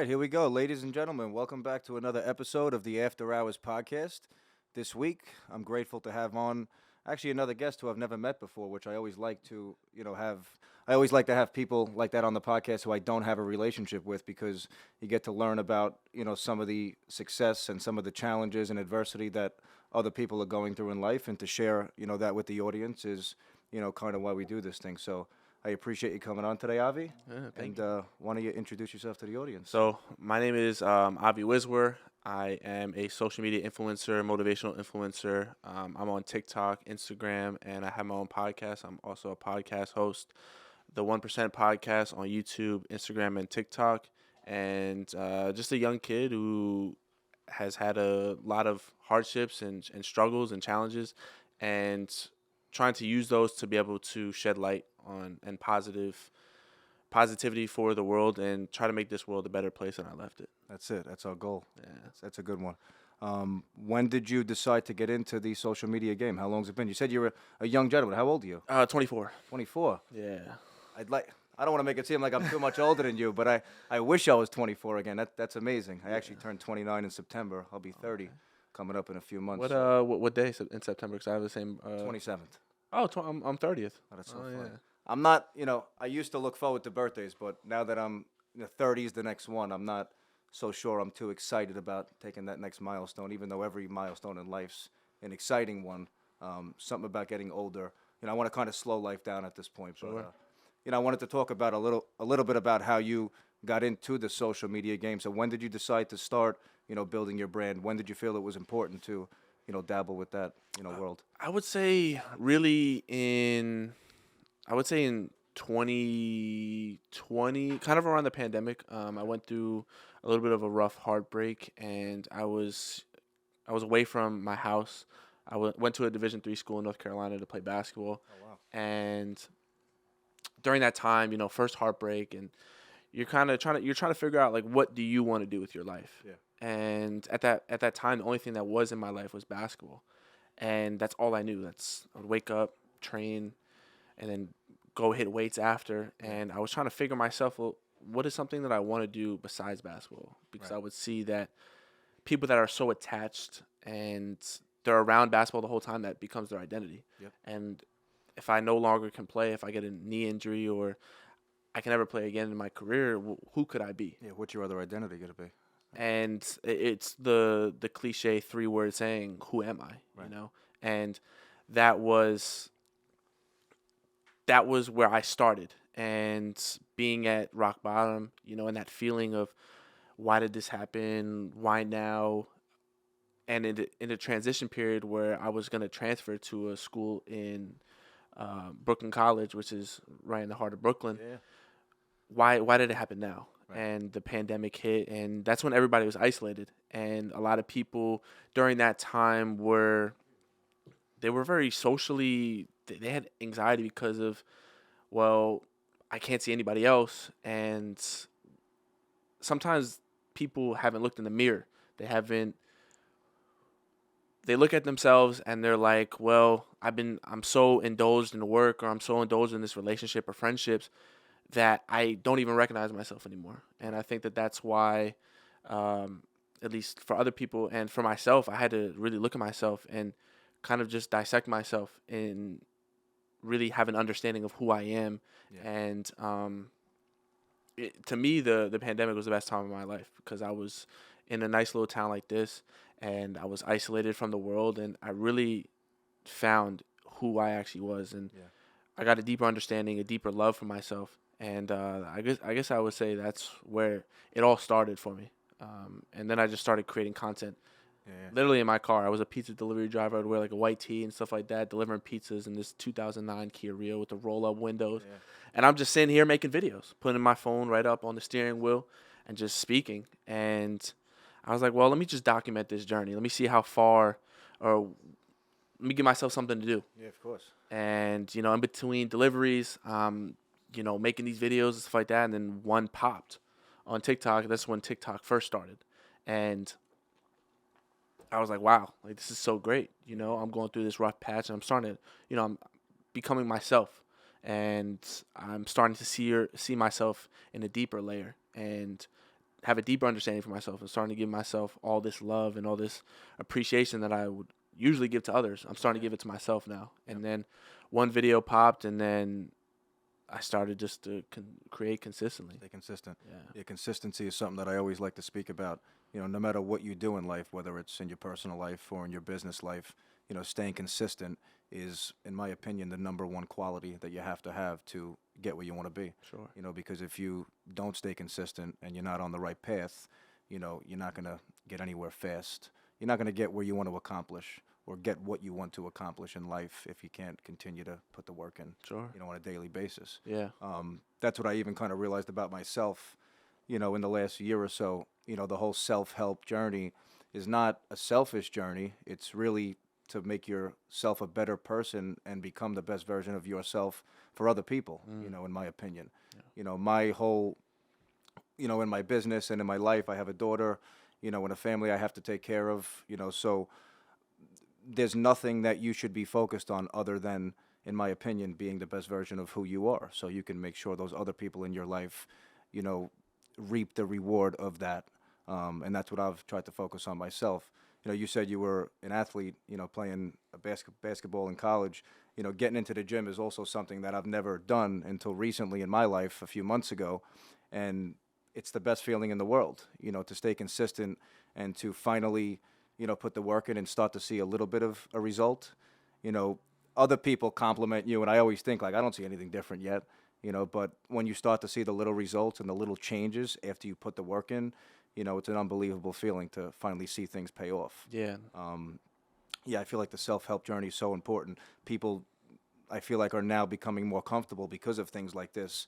right, here we go. Ladies and gentlemen, welcome back to another episode of the After Hours podcast. This week, I'm grateful to have on actually another guest who I've never met before, which I always like to, have. I always like to have people like that on the podcast who I don't have a relationship with because you get to learn about, some of the success and some of the challenges and adversity that other people are going through in life, and to share, that with the audience is, kind of why we do this thing. So I appreciate you coming on today, Avi. Thank And you. why don't you introduce yourself to the audience? So my name is Avi Wizwer. I am a social media influencer, motivational influencer. I'm on TikTok, Instagram, and I have my own podcast. I'm also a podcast host, the 1% podcast on YouTube, Instagram, and TikTok. And just a young kid who has had a lot of hardships and struggles and challenges, and trying to use those to be able to shed light on and positivity for the world and try to make this world a better place than I left it. That's it. That's our goal. Yeah. That's a good one. When did you decide to get into the social media game? How long's it been? You said you were a young gentleman. How old are you? 24. 24. Yeah. I don't want to make it seem like I'm too much older than you, but I wish I was 24 again. That's amazing. I actually turned 29 in September. I'll be 30 coming up in a few months. What day in September? Because I have the same. 27th. I'm 30th. Oh, that's so Oh, funny. yeah. I'm not, I used to look forward to birthdays, but now that I'm 30 is the next one, I'm not so sure I'm too excited about taking that next milestone, even though every milestone in life's an exciting one. Something about getting older. I want to kind of slow life down at this point. Sure. But, I wanted to talk about a little bit about how you got into the social media game. So when did you decide to start, building your brand? When did you feel it was important to, dabble with that, world? I would say really in 2020, kind of around the pandemic. I went through a little bit of a rough heartbreak, and I was away from my house. I went to a Division III school in North Carolina to play basketball. Oh, wow. And during that time, first heartbreak, and you're trying to figure out, like, what do you want to do with your life? Yeah. And at that time, the only thing that was in my life was basketball, and that's all I knew. I would wake up, train, and then go hit weights after. And I was trying to figure myself, well, what is something that I want to do besides basketball? Because Right. I would see that people that are so attached and they're around basketball the whole time, that becomes their identity. Yep. And if I no longer can play, if I get a knee injury, or I can never play again in my career, who could I be? Yeah, what's your other identity going to be? And it's the cliche 3-word saying, "Who am I?" Right. And that was where I started, and being at rock bottom, and that feeling of, why did this happen? Why now? And in the transition period where I was going to transfer to a school in Brooklyn College, which is right in the heart of Brooklyn. Yeah. Why did it happen now? Right. And the pandemic hit, and that's when everybody was isolated, and a lot of people during that time were very socially, they had anxiety because of, well, I can't see anybody else. And sometimes people haven't looked in the mirror. They look at themselves and they're like, well, I'm so indulged in work, or I'm so indulged in this relationship or friendships, that I don't even recognize myself anymore. And I think that that's why, at least for other people and for myself, I had to really look at myself and kind of just dissect myself and really have an understanding of who I am. Yeah. And to me, the pandemic was the best time of my life, because I was in a nice little town like this, and I was isolated from the world, and I really found who I actually was, and Yeah. I got a deeper understanding, a deeper love for myself, and I guess I would say that's where it all started for me. And then I just started creating content. Yeah. Literally in my car, I was a pizza delivery driver. I'd wear like a white tee and stuff like that, delivering pizzas in this 2009 Kia Rio with the roll-up windows. Yeah. And I'm just sitting here making videos, putting my phone right up on the steering wheel and just speaking. And I was like, well, let me just document this journey. Let me see how far, or let me give myself something to do. Yeah, of course. And, in between deliveries, making these videos and stuff like that. And then one popped on TikTok. That's when TikTok first started. And I was like, wow, like, this is so great. I'm going through this rough patch, and I'm starting to, I'm becoming myself, and I'm starting to see myself in a deeper layer. And have a deeper understanding for myself and starting to give myself all this love and all this appreciation that I would usually give to others. I'm starting to give it to myself now. And then one video popped, and then I started just to create consistently. Stay consistent. Yeah. Yeah, consistency is something that I always like to speak about. No matter what you do in life, whether it's in your personal life or in your business life, staying consistent is, in my opinion, the number one quality that you have to get where you want to be. Sure. Because if you don't stay consistent and you're not on the right path, you're not going to get anywhere fast. You're not going to get where you want to accomplish or get what you want to accomplish in life if you can't continue to put the work in, Sure. on a daily basis. Yeah. That's what I even kind of realized about myself, in the last year or so. The whole self-help journey is not a selfish journey. It's really to make yourself a better person and become the best version of yourself for other people, in my opinion. Yeah. My whole, in my business and in my life, I have a daughter, and a family I have to take care of, so there's nothing that you should be focused on other than, in my opinion, being the best version of who you are, so you can make sure those other people in your life, reap the reward of that. And that's what I've tried to focus on myself. You said you were an athlete, playing basketball in college. Getting into the gym is also something that I've never done until recently in my life, a few months ago. And it's the best feeling in the world, to stay consistent and to finally, put the work in and start to see a little bit of a result. Other people compliment you, and I always think, like, I don't see anything different yet, but when you start to see the little results and the little changes after you put the work in, it's an unbelievable feeling to finally see things pay off. Yeah. Yeah, I feel like the self-help journey is so important. People, I feel like, are now becoming more comfortable because of things like this.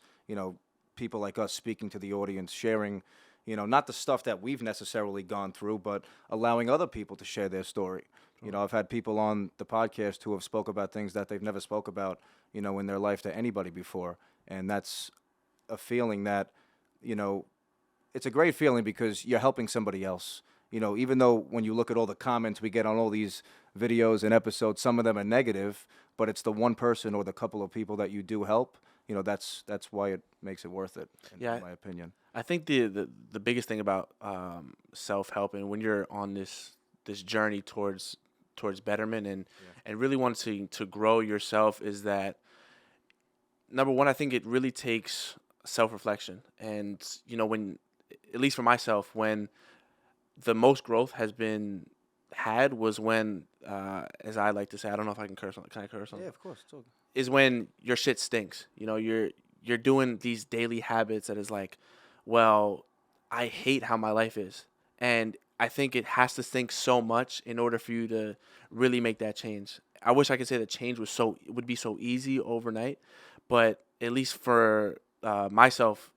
People like us speaking to the audience, sharing, not the stuff that we've necessarily gone through, but allowing other people to share their story. I've had people on the podcast who have spoke about things that they've never spoke about, in their life to anybody before. And that's a feeling that, it's a great feeling because you're helping somebody else. Even though when you look at all the comments we get on all these videos and episodes, some of them are negative, but it's the one person or the couple of people that you do help. That's why it makes it worth it, in my opinion. I think the biggest thing about self-help, and when you're on this journey towards betterment and really wanting to grow yourself, is that, number one, I think it really takes self-reflection. And when, at least for myself, when the most growth has been had was when, as I like to say, I don't know if I can curse on. Can I curse on? Yeah, of course. It's all good. Is when your shit stinks. You're doing these daily habits that is like, well, I hate how my life is, and I think it has to stink so much in order for you to really make that change. I wish I could say that change would be so easy overnight, but at least for myself,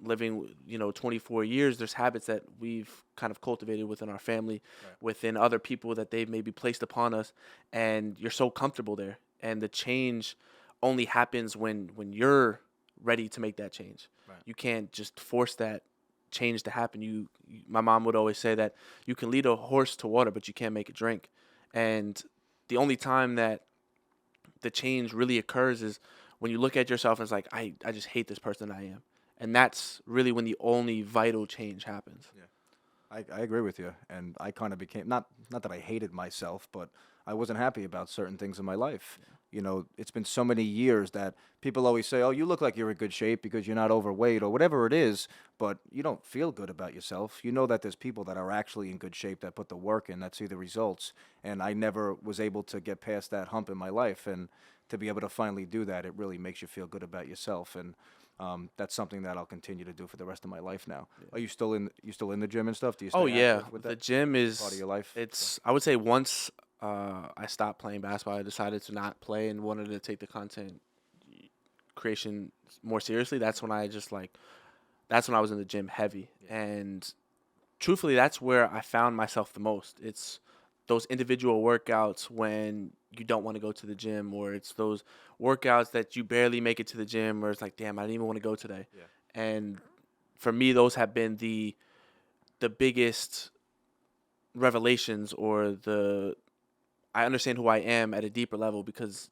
living 24 years, there's habits that we've kind of cultivated within our family, within other people that they've maybe placed upon us, and you're so comfortable there. And the change only happens when you're ready to make that change. Right. You can't just force that change to happen. My mom would always say that you can lead a horse to water, but you can't make it drink. And the only time that the change really occurs is when you look at yourself and it's like, I just hate this person I am. And that's really when the only vital change happens. Yeah, I agree with you. And I kind of became, not that I hated myself, but I wasn't happy about certain things in my life. It's been so many years that people always say, oh, you look like you're in good shape because you're not overweight or whatever it is, but you don't feel good about yourself. You know that there's people that are actually in good shape, that put the work in, that see the results. And I never was able to get past that hump in my life. And to be able to finally do that, it really makes you feel good about yourself. And that's something that I'll continue to do for the rest of my life now. Yeah. Are you still in the gym and stuff? Do you stay active with that? The gym is part of your life? It's, I would say, once I stopped playing basketball, I decided to not play and wanted to take the content creation more seriously. That's when I was in the gym heavy. Yeah. And truthfully, that's where I found myself the most. It's those individual workouts when you don't want to go to the gym, or it's those workouts that you barely make it to the gym, or it's like, damn, I didn't even want to go today. Yeah. And for me, those have been the biggest revelations, or I understand who I am at a deeper level, because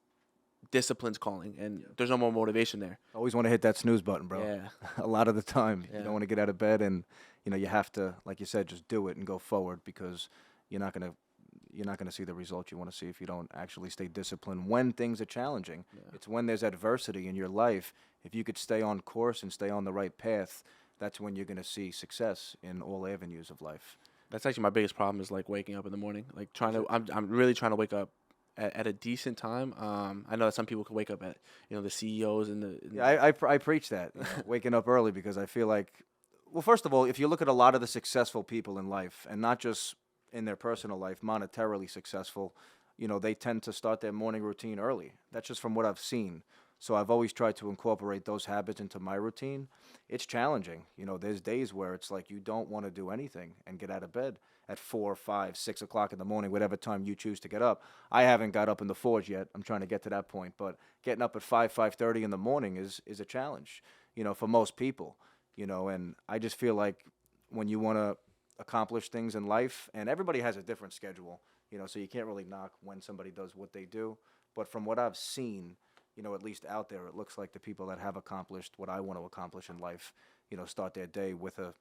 discipline's calling, and there's no more motivation there. Always want to hit that snooze button, bro. Yeah. A lot of the time, you Yeah. don't want to get out of bed, and you have to, like you said, just do it and go forward because you're not gonna see the results you want to see if you don't actually stay disciplined when things are challenging. Yeah. It's when there's adversity in your life. If you could stay on course and stay on the right path, that's when you're gonna see success in all avenues of life. That's actually my biggest problem is like waking up in the morning. Like I'm really trying to wake up at a decent time. I know that some people can wake up at, the CEOs and Yeah, I preach that, waking up early because I feel like, well, first of all, if you look at a lot of the successful people in life, and not just in their personal life, monetarily successful, they tend to start their morning routine early. That's just from what I've seen. So I've always tried to incorporate those habits into my routine. It's challenging. There's days where it's like you don't want to do anything and get out of bed at 4, 5, 6 o'clock in the morning, whatever time you choose to get up. I haven't got up in the 4s yet. I'm trying to get to that point. But getting up at 5, 5:30 in the morning is a challenge, for most people. And I just feel like when you want to accomplish things in life, and everybody has a different schedule, so you can't really knock when somebody does what they do. But from what I've seen, at least out there, it looks like the people that have accomplished what I want to accomplish in life, start their day with a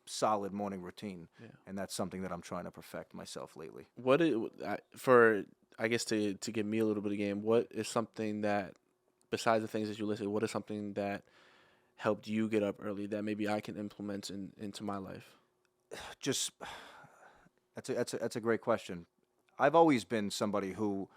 solid morning routine. Yeah. And that's something that I'm trying to perfect myself lately. What is, for, I guess, to give me a little bit of game, what is something that, besides the things that you listed, what is something that helped you get up early that maybe I can implement into my life? Just that's a great question. I've always been somebody who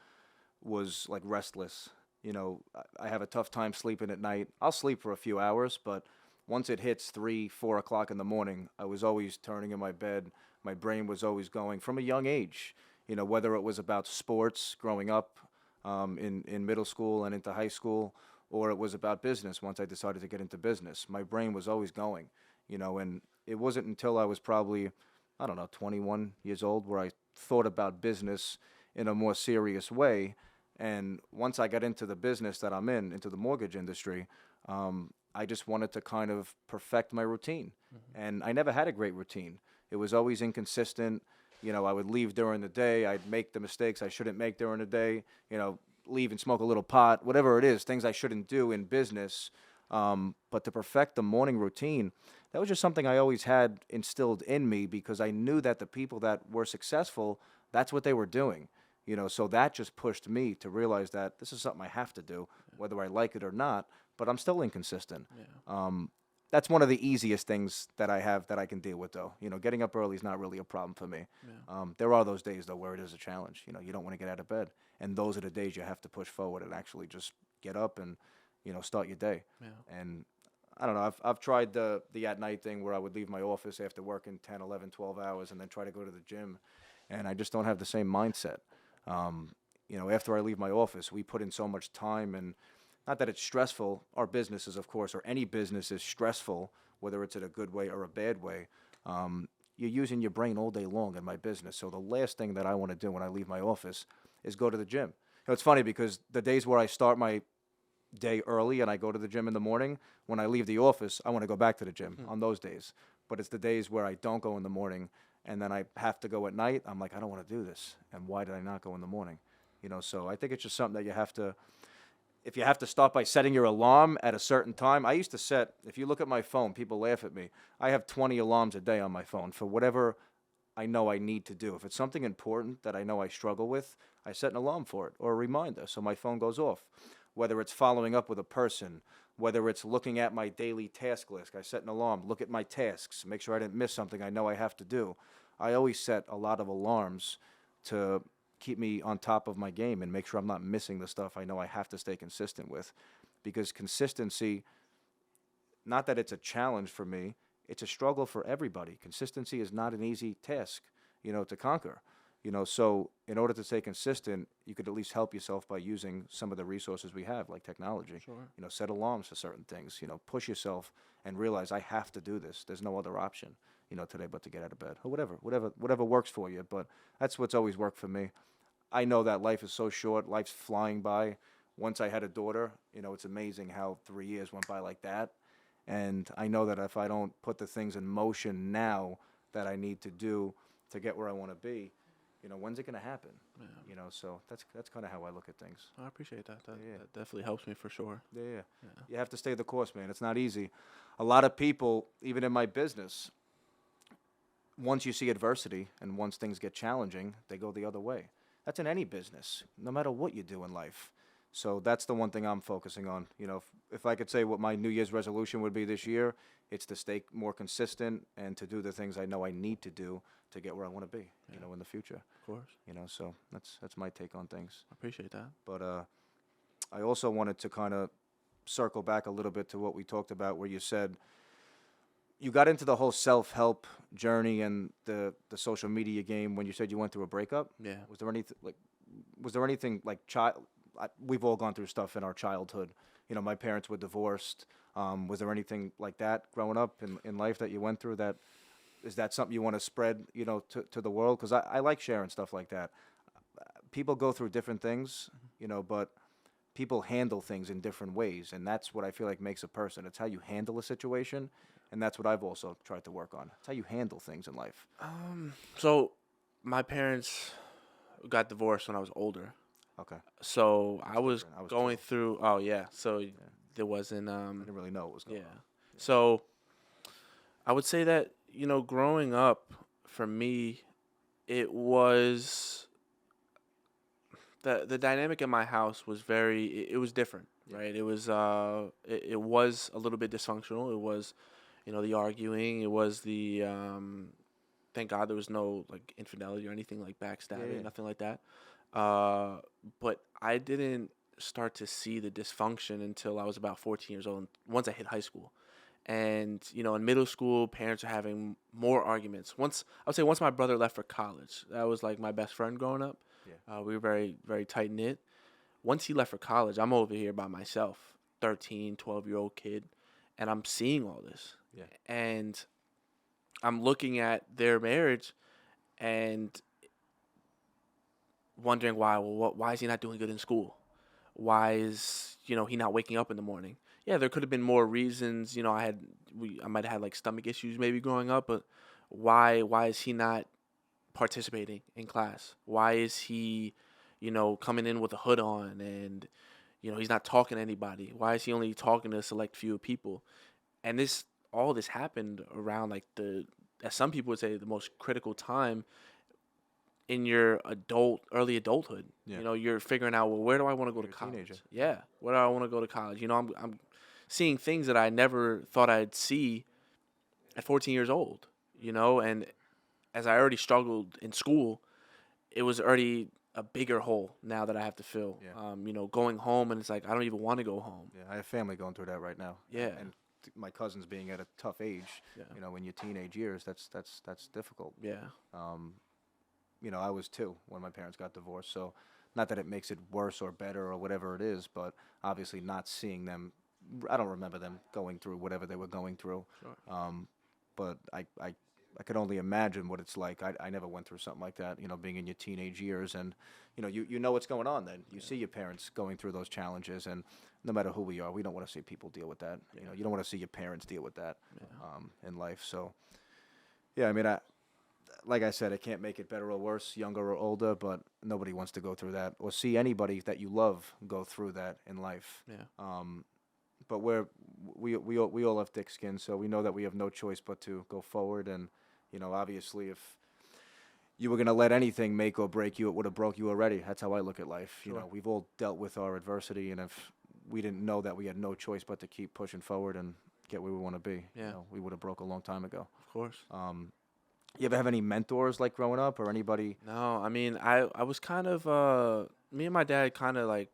was like restless. I have a tough time sleeping at night. I'll sleep for a few hours, but once it hits 3, 4 o'clock in the morning, I was always turning in my bed. My brain was always going from a young age. Whether it was about sports growing up in middle school and into high school, or it was about business once I decided to get into business. My brain was always going, and it wasn't until I was probably, I don't know, 21 years old where I thought about business in a more serious way. And once I got into the business that I'm in, into the mortgage industry, I just wanted to kind of perfect my routine. Mm-hmm. And I never had a great routine. It was always inconsistent. I would leave during the day. I'd make the mistakes I shouldn't make during the day. Leave and smoke a little pot, whatever it is, things I shouldn't do in business. But to perfect the morning routine, that was just something I always had instilled in me because I knew that the people that were successful, that's what they were doing. So that just pushed me to realize that this is something I have to do, whether I like it or not, but I'm still inconsistent. Yeah. That's one of the easiest things that I have that I can deal with, though. Getting up early is not really a problem for me. Yeah. There are those days, though, where it is a challenge. You don't want to get out of bed. And those are the days you have to push forward and actually just get up and, start your day. Yeah. And I don't know, I've tried the at-night thing where I would leave my office after working 10, 11, 12 hours and then try to go to the gym, and I just don't have the same mindset. After I leave my office, we put in so much time, and not that it's stressful. Our businesses, of course, or any business is stressful, whether it's in a good way or a bad way. You're using your brain all day long in my business. So the last thing that I want to do when I leave my office is go to the gym. It's funny because the days where I start my day early and I go to the gym in the morning, when I leave the office, I want to go back to the gym on those days. But it's the days where I don't go in the morning and then I have to go at night. I'm like, I don't want to do this. And why did I not go in the morning? So I think it's just something that you have to, if you have to start by setting your alarm at a certain time. I used to set, if you look at my phone, people laugh at me. I have 20 alarms a day on my phone for whatever I know I need to do. If it's something important that I know I struggle with, I set an alarm for it or a reminder so my phone goes off. Whether it's following up with a person, whether it's looking at my daily task list, I set an alarm, look at my tasks, make sure I didn't miss something I know I have to do. I always set a lot of alarms to keep me on top of my game and make sure I'm not missing the stuff I know I have to stay consistent with. Because consistency, not that it's a challenge for me, it's a struggle for everybody. Consistency is not an easy task, to conquer. So in order to stay consistent, you could at least help yourself by using some of the resources we have, like technology. Sure. Set alarms for certain things. Push yourself and realize I have to do this. There's no other option, today but to get out of bed or whatever works for you. But that's what's always worked for me. I know that life is so short. Life's flying by. Once I had a daughter, it's amazing how 3 years went by like that. And I know that if I don't put the things in motion now that I need to do to get where I want to be, when's it going to happen? Yeah. So that's kind of how I look at things. I appreciate that. Yeah. That definitely helps me for sure. Yeah. Yeah. You have to stay the course, man. It's not easy. A lot of people, even in my business, once you see adversity and once things get challenging, they go the other way. That's in any business, no matter what you do in life. So that's the one thing I'm focusing on. If I could say what my New Year's resolution would be this year, it's to stay more consistent and to do the things I know I need to do to get where I want to be, in the future. Of course. So that's my take on things. I appreciate that. But I also wanted to kind of circle back a little bit to what we talked about, where you said you got into the whole self-help journey and the social media game when you said you went through a breakup. Yeah. Was there anything like we've all gone through stuff in our childhood. My parents were divorced. Was there anything like that growing up in life that you went through? Is that something you want to spread, to the world? Because I like sharing stuff like that. People go through different things, but people handle things in different ways, and that's what I feel like makes a person. It's how you handle a situation, and that's what I've also tried to work on. It's how you handle things in life. So my parents got divorced when I was older. Okay. So I was different. I was going 12. through. Oh yeah. So there wasn't. I didn't really know what was going Yeah. on. So I would say that growing up for me, it was the dynamic in my house was it was different, right? It was it was a little bit dysfunctional. It was the arguing. It was the thank God there was no like infidelity or anything like backstabbing, Yeah. nothing like that. But I didn't start to see the dysfunction until I was about 14 years old. Once I hit high school, and in middle school, parents are having more arguments. Once my brother left for college, that was like my best friend growing up. Yeah. We were very, very tight knit. Once he left for college, I'm over here by myself, 13, 12-year-old kid, and I'm seeing all this. Yeah. And I'm looking at their marriage and wondering why. Well, why is he not doing good in school? Why is he not waking up in the morning? Yeah, there could have been more reasons. I might have had like stomach issues maybe growing up, but why is he not participating in class? Why is he, coming in with a hood on and he's not talking to anybody? Why is he only talking to a select few people? And all this happened around like as some people would say, the most critical time in your early adulthood. Yeah. You're figuring out, well, where do I want to go to You're a college? teenager. Yeah, where do I want to go to college? I'm seeing things that I never thought I'd see at 14 years old. And as I already struggled in school, it was already a bigger hole now that I have to fill. Yeah. Going home, and it's like I don't even want to go home. Yeah, I have family going through that right now. Yeah. And my cousins being at a tough age, Yeah. In your teenage years, that's difficult. Yeah. I was too when my parents got divorced. So, not that it makes it worse or better or whatever it is, but obviously not seeing them, I don't remember them going through whatever they were going through. Sure. But I could only imagine what it's like. I never went through something like that, being in your teenage years, and you know what's going on then. You see your parents going through those challenges, and no matter who we are, we don't want to see people deal with that. You don't want to see your parents deal with that in life. So, yeah, I mean, like I said, I can't make it better or worse, younger or older, but nobody wants to go through that or see anybody that you love go through that in life. Yeah. But we all have thick skin, so we know that we have no choice but to go forward. And obviously, if you were gonna let anything make or break you, it would have broke you already. That's how I look at life. Sure. We've all dealt with our adversity, and if we didn't know that we had no choice but to keep pushing forward and get where we want to be, Yeah. we would have broke a long time ago. Of course. You ever have any mentors like growing up or anybody? No, I mean, I was kind of me and my dad kind of like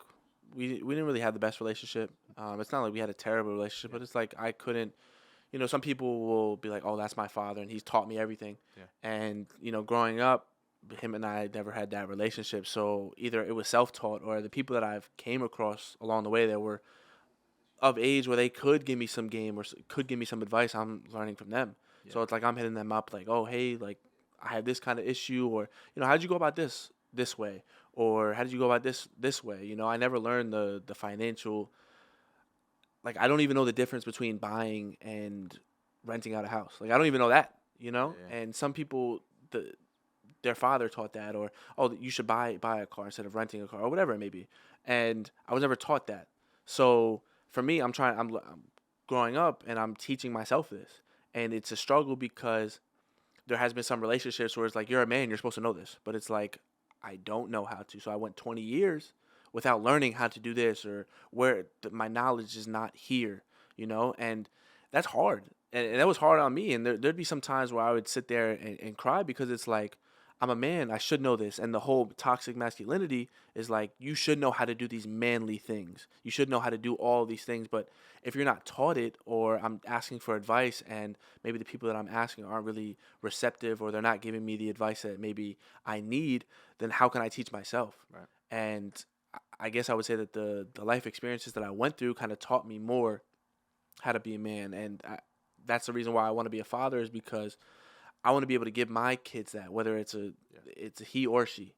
we didn't really have the best relationship. It's not like we had a terrible relationship, but it's like I couldn't. Some people will be like, "Oh, that's my father, and he's taught me everything." Yeah. And growing up, him and I never had that relationship. So either it was self-taught, or the people that I've came across along the way that were of age where they could give me some game or could give me some advice, I'm learning from them. Yeah. So it's like I'm hitting them up like, oh, hey, like I have this kind of issue, or how'd you go about this way, or how did you go about this way? I never learned the financial. Like I don't even know the difference between buying and renting out a house. Like I don't even know that. Yeah. And some people their father taught that, or oh, you should buy a car instead of renting a car, or whatever it may be. And I was never taught that. So for me, I'm growing up and I'm teaching myself this, and it's a struggle because there has been some relationships where it's like, you're a man, you're supposed to know this, but it's like, I don't know how to. So I went 20 years without learning how to do this, or where my knowledge is not here, and that's hard. And that was hard on me. And there'd be some times where I would sit there and cry, because it's like, I'm a man, I should know this. And the whole toxic masculinity is like, you should know how to do these manly things. You should know how to do all these things. But if you're not taught it, or I'm asking for advice and maybe the people that I'm asking aren't really receptive, or they're not giving me the advice that maybe I need, then how can I teach myself? Right. And I guess I would say that the life experiences that I went through kind of taught me more how to be a man. And that's the reason why I want to be a father, is because I want to be able to give my kids that, whether it's a he or she,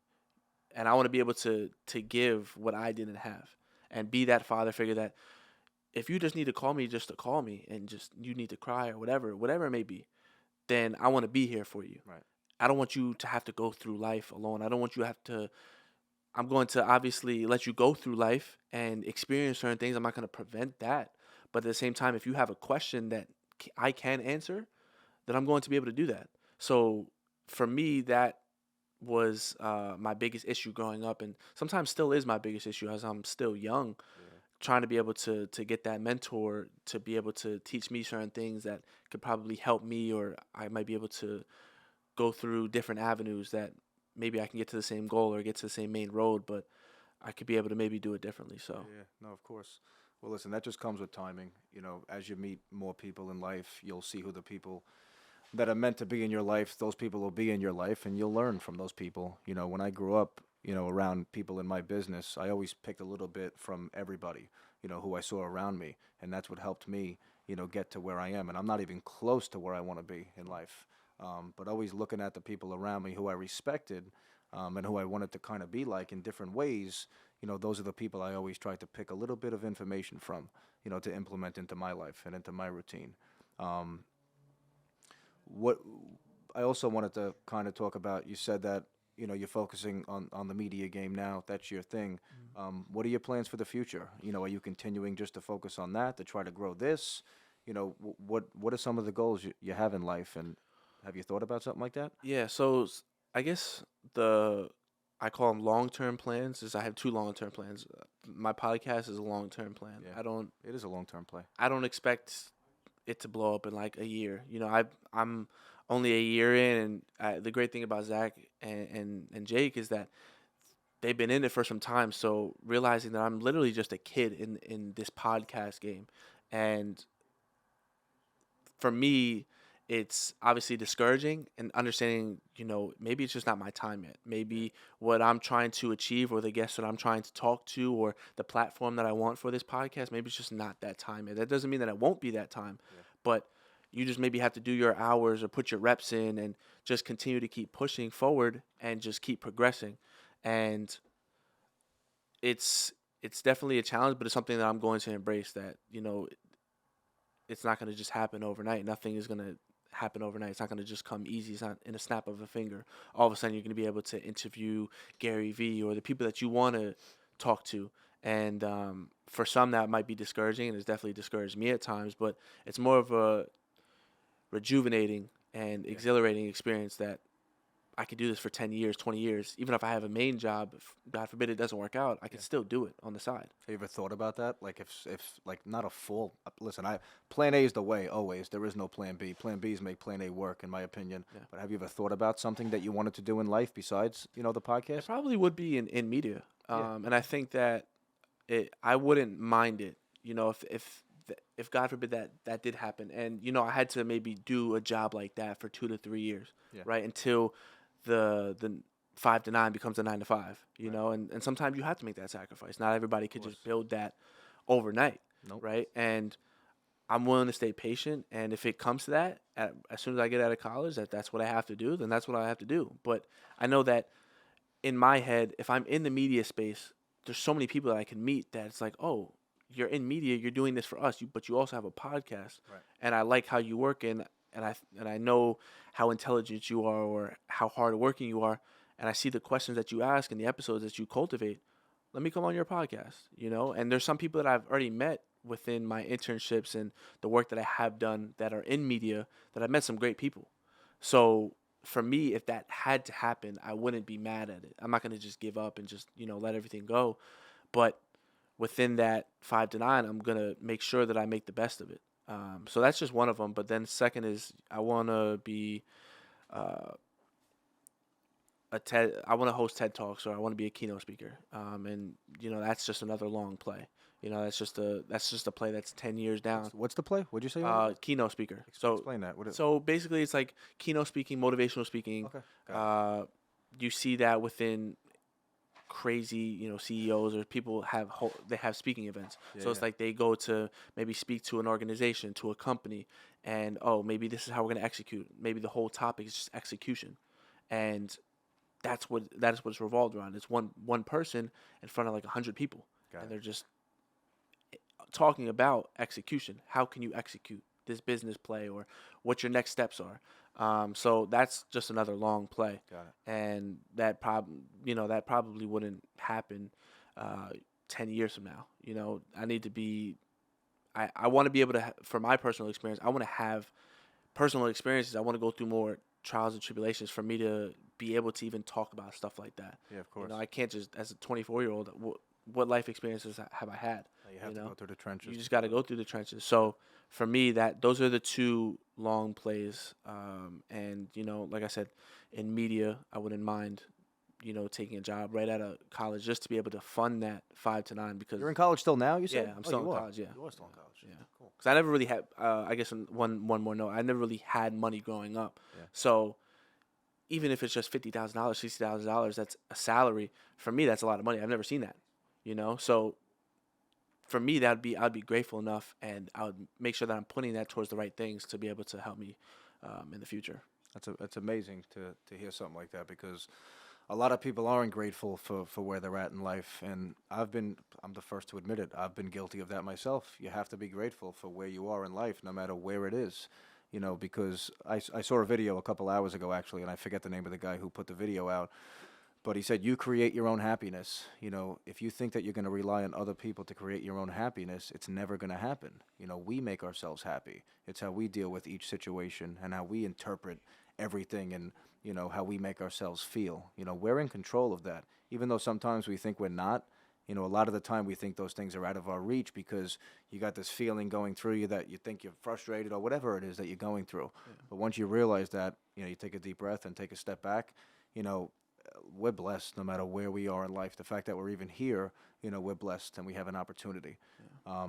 and I want to be able to give what I didn't have, and be that father figure that if you just need to call me, just to call me, and just you need to cry or whatever it may be, then I want to be here for you. Right. I don't want you to have to go through life alone. I don't want you to have to. I'm going to obviously let you go through life and experience certain things. I'm not going to prevent that, but at the same time, if you have a question that I can answer, then I'm going to be able to do that. So for me, that was my biggest issue growing up, and sometimes still is my biggest issue as I'm still young, trying to be able to get that mentor to be able to teach me certain things that could probably help me, or I might be able to go through different avenues that maybe I can get to the same goal or get to the same main road, but I could be able to maybe do it differently. So Yeah, no, of course. Well, listen, that just comes with timing. As you meet more people in life, you'll see who the people that are meant to be in your life, those people will be in your life, and you'll learn from those people. When I grew up, around people in my business, I always picked a little bit from everybody, who I saw around me. And that's what helped me, get to where I am. And I'm not even close to where I want to be in life. But always looking at the people around me who I respected, and who I wanted to kind of be like in different ways, those are the people I always tried to pick a little bit of information from, to implement into my life and into my routine. Um, what I also wanted to kind of talk about, you said that, you're focusing on the media game now. That's your thing. What are your plans for the future? Are you continuing just to focus on that, to try to grow this? What are some of the goals you have in life, and have you thought about something like that? yeah, so I guess I call them long term plans. Is I have two long term plans. My podcast is a long term plan. Yeah, it is a long-term play. I don't expect it to blow up in like a year. I'm only a year in, and the great thing about Zach and Jake is that they've been in it for some time. So realizing that I'm literally just a kid in this podcast game, and for me, it's obviously discouraging, and understanding, maybe it's just not my time yet. Maybe what I'm trying to achieve, or the guests that I'm trying to talk to, or the platform that I want for this podcast, maybe it's just not that time yet. That doesn't mean that it won't be that time, but you just maybe have to do your hours or put your reps in, and just continue to keep pushing forward and just keep progressing. And it's definitely a challenge, but it's something that I'm going to embrace. That it's not going to just happen overnight. Nothing is going to happen overnight. It's not going to just come easy. It's not in a snap of a finger. All of a sudden, you're going to be able to interview Gary Vee or the people that you want to talk to. And for some, that might be discouraging, and it's definitely discouraged me at times. But it's more of a rejuvenating and exhilarating experience that I could do this for 10 years, 20 years. Even if I have a main job, if God forbid it doesn't work out, I can still do it on the side. Have you ever thought about that? Like if like not a full listen, plan A is the way always. There is no plan B. Plan B's make plan A work, in my opinion. Yeah. But have you ever thought about something that you wanted to do in life besides, the podcast? It probably would be in media. And I think that I wouldn't mind it, if God forbid that did happen. And, I had to maybe do a job like that for 2 to 3 years, right? Until the 5 to 9 becomes a 9 to 5, know, and sometimes you have to make that sacrifice. Not everybody could just build that overnight, right? And I'm willing to stay patient, and if it comes to that, as soon as I get out of college, that's what I have to do, then that's what I have to do. But I know that in my head, if I'm in the media space, there's so many people that I can meet that it's like, you're in media, you're doing this for us, but you also have a podcast, and I like how you work, and and I know how intelligent you are or how hardworking you are, and I see the questions that you ask and the episodes that you cultivate. Let me come on your podcast, And there's some people that I've already met within my internships and the work that I have done that are in media that I've met some great people. So for me, if that had to happen, I wouldn't be mad at it. I'm not going to just give up and just, let everything go. But within that 5 to 9, I'm going to make sure that I make the best of it. So that's just one of them. But then second is I want to be uh, I want to host TED Talks, or I want to be a keynote speaker. And that's just another long play. That's just a play that's 10 years down. What's the play? What'd you say? You wanted to do? Keynote speaker. Explain that. So basically, it's like keynote speaking, motivational speaking. Okay. Got You see that within crazy, CEOs or people they have speaking events. Yeah, so it's yeah. like they go to maybe speak to an organization, to a company, and maybe this is how we're going to execute. Maybe the whole topic is just execution, and that is what it's revolved around. It's one person in front of like 100 people, Got and it. they're just talking about execution. How can you execute this business play, or what your next steps are? So that's just another long play, Got it. and that probably wouldn't happen 10 years from now. I need to be. I want to be able to, for my personal experience, I want to have personal experiences. I want to go through more trials and tribulations for me to be able to even talk about stuff like that. Yeah, of course. I can't just, as a 24-year-old, what life experiences have I had? You have to go through the trenches. You just got to go through the trenches. So for me, those are the two long plays. And like I said, in media, I wouldn't mind, taking a job right out of college just to be able to fund that 5 to 9. Because You're in college still now, you said? yeah, I'm still in college. Yeah, You are still in college. yeah. Cool. Because I never really had. I guess one more note. I never really had money growing up. Yeah. So even if it's just $50,000, $60,000, that's a salary. For me, that's a lot of money. I've never seen that. So for me, I'd be grateful enough, and I would make sure that I'm putting that towards the right things to be able to help me in the future. That's amazing to hear something like that, because a lot of people aren't grateful for where they're at in life, and I'm the first to admit it. I've been guilty of that myself. You have to be grateful for where you are in life, no matter where it is. Because I saw a video a couple hours ago, actually, and I forget the name of the guy who put the video out, but he said, you create your own happiness. If you think that you're going to rely on other people to create your own happiness, it's never going to happen. We make ourselves happy. It's how we deal with each situation and how we interpret everything, and how we make ourselves feel. We're in control of that, even though sometimes we think we're not. A lot of the time we think those things are out of our reach, because you got this feeling going through you that you think you're frustrated or whatever it is that you're going through. Yeah. But once you realize that, you take a deep breath and take a step back, we're blessed no matter where we are in life. The fact that we're even here, we're blessed and we have an opportunity. Yeah.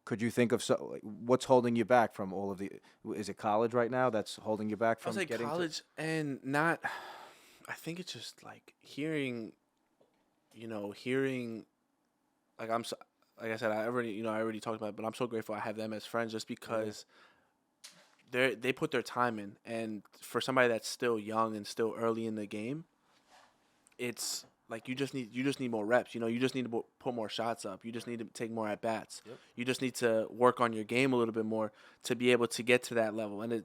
Could you think of what's holding you back from all of is it college right now that's holding you back from getting college and not, I think it's just like hearing, like like I said, I already talked about it, but I'm so grateful I have them as friends, just because they put their time in. And for somebody that's still young and still early in the game, it's like you just need more reps. You just need to put more shots up. You just need to take more at bats. Yep. You just need to work on your game a little bit more to be able to get to that level. And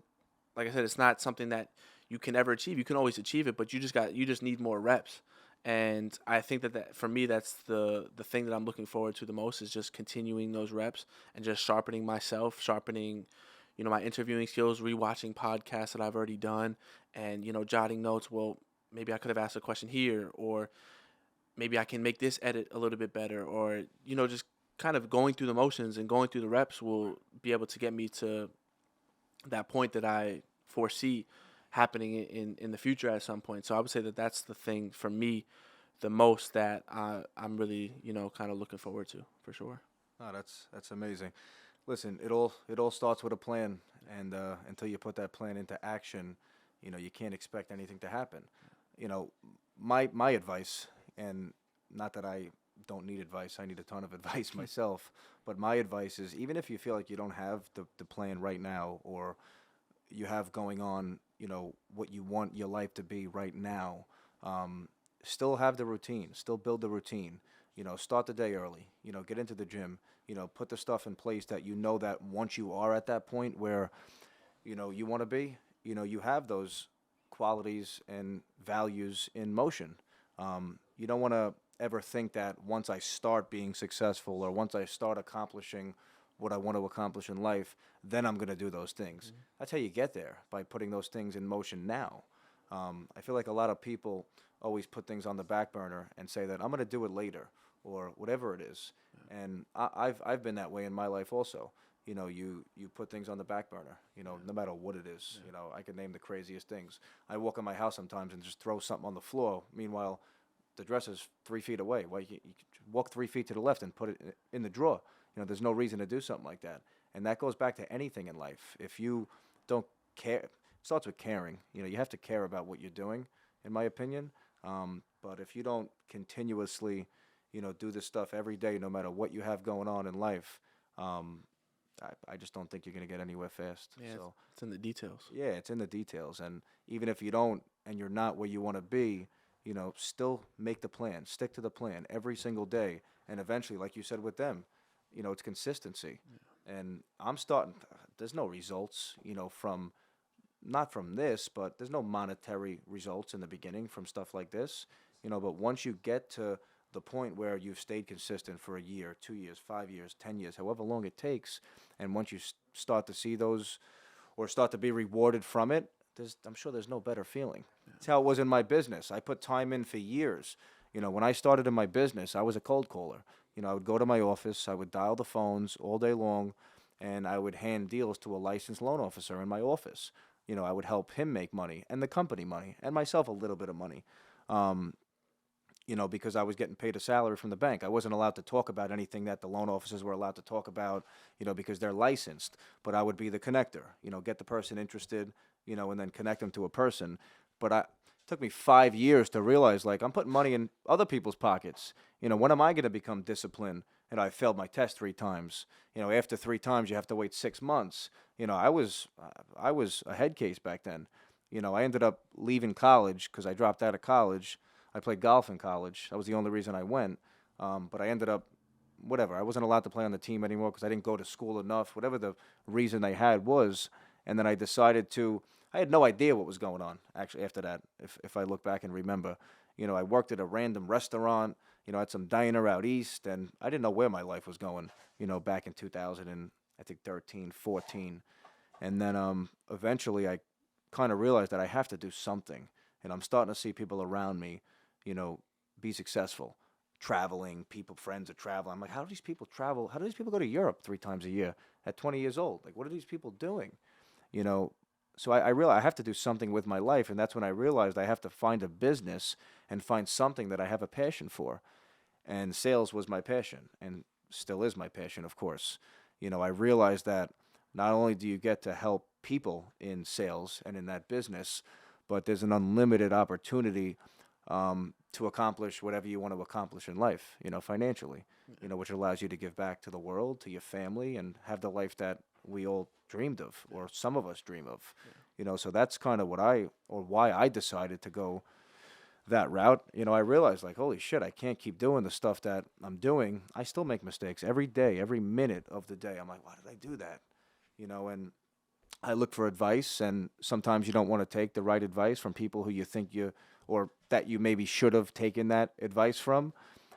like I said, it's not something that you can ever achieve. You can always achieve it, but you just need more reps. And I think that for me, that's the thing that I'm looking forward to the most, is just continuing those reps and just sharpening myself, sharpening, my interviewing skills, rewatching podcasts that I've already done, and, jotting notes. Well, maybe I could have asked a question here, or maybe I can make this edit a little bit better, or, just kind of going through the motions and going through the reps will be able to get me to that point that I foresee happening in the future at some point. So I would say that that's the thing for me the most that I'm really, kind of looking forward to, for sure. Oh, that's amazing. Listen, it all starts with a plan, and until you put that plan into action, you can't expect anything to happen. My advice, and not that I don't need advice, I need a ton of advice myself, but my advice is, even if you feel like you don't have the plan right now, or you have going on, what you want your life to be right now, still have the routine, still build the routine, start the day early, get into the gym, put the stuff in place that that once you are at that point where, you want to be, you have those qualities and values in motion. You don't want to ever think that once I start being successful or once I start accomplishing what I want to accomplish in life, then I'm going to do those things. That's how you get there, by putting those things in motion now. I feel like a lot of people always put things on the back burner and say that I'm going to do it later or whatever it is. And I've been that way in my life also. You put things on the back burner, no matter what it is. I can name the craziest things. I walk in my house sometimes and just throw something on the floor. Meanwhile, the dresser's 3 feet away. Well, you could walk 3 feet to the left and put it in the drawer. There's no reason to do something like that. And that goes back to anything in life. If you don't care, it starts with caring. You have to care about what you're doing, in my opinion. But if you don't continuously, do this stuff every day, no matter what you have going on in life, I just don't think you're going to get anywhere fast. Yeah, So it's in the details. yeah, it's in the details. And even if you don't, and you're not where you want to be, still make the plan, stick to the plan every single day. And eventually, like you said with them, it's consistency. And I'm starting, there's no results, not from this, but there's no monetary results in the beginning from stuff like this, but once you get to the point where you've stayed consistent for a year, 2 years, 5 years, 10 years, however long it takes, and once you start to see those or start to be rewarded from it, I'm sure there's no better feeling. That's how it was in my business. I put time in for years. When I started in my business, I was a cold caller. I would go to my office, I would dial the phones all day long, and I would hand deals to a licensed loan officer in my office. I would help him make money and the company money and myself a little bit of money. Because I was getting paid a salary from the bank. I wasn't allowed to talk about anything that the loan officers were allowed to talk about, because they're licensed. But I would be the connector, get the person interested, and then connect them to a person. But it took me 5 years to realize, like, I'm putting money in other people's pockets. When am I going to become disciplined? I failed my test 3 times. After 3 times, you have to wait 6 months. I was a head case back then. I ended up leaving college because I dropped out of college. I played golf in college. That was the only reason I went. But I ended up, whatever. I wasn't allowed to play on the team anymore because I didn't go to school enough, whatever the reason they had was. And then I decided I had no idea what was going on, actually, after that, if I look back and remember. I worked at a random restaurant, at some diner out east, and I didn't know where my life was going, back in 2000 and I think 13, 14. And then eventually I kind of realized that I have to do something. And I'm starting to see people around me, be successful, traveling, friends are traveling. I'm like, how do these people travel? How do these people go to Europe 3 times a year at 20 years old? Like, what are these people doing? So I realized I have to do something with my life, and that's when I realized I have to find a business and find something that I have a passion for. And sales was my passion, and still is my passion, of course. I realized that not only do you get to help people in sales and in that business, but there's an unlimited opportunity to accomplish whatever you want to accomplish in life, financially, which allows you to give back to the world, to your family, and have the life that we all dreamed of, or some of us dream of. So that's kind of why I decided to go that route. I realized, like, holy shit, I can't keep doing the stuff that I'm doing. I still make mistakes every day, every minute of the day. I'm like, why did I do that? And I look for advice, and sometimes you don't want to take the right advice from people who you think or that you maybe should have taken that advice from.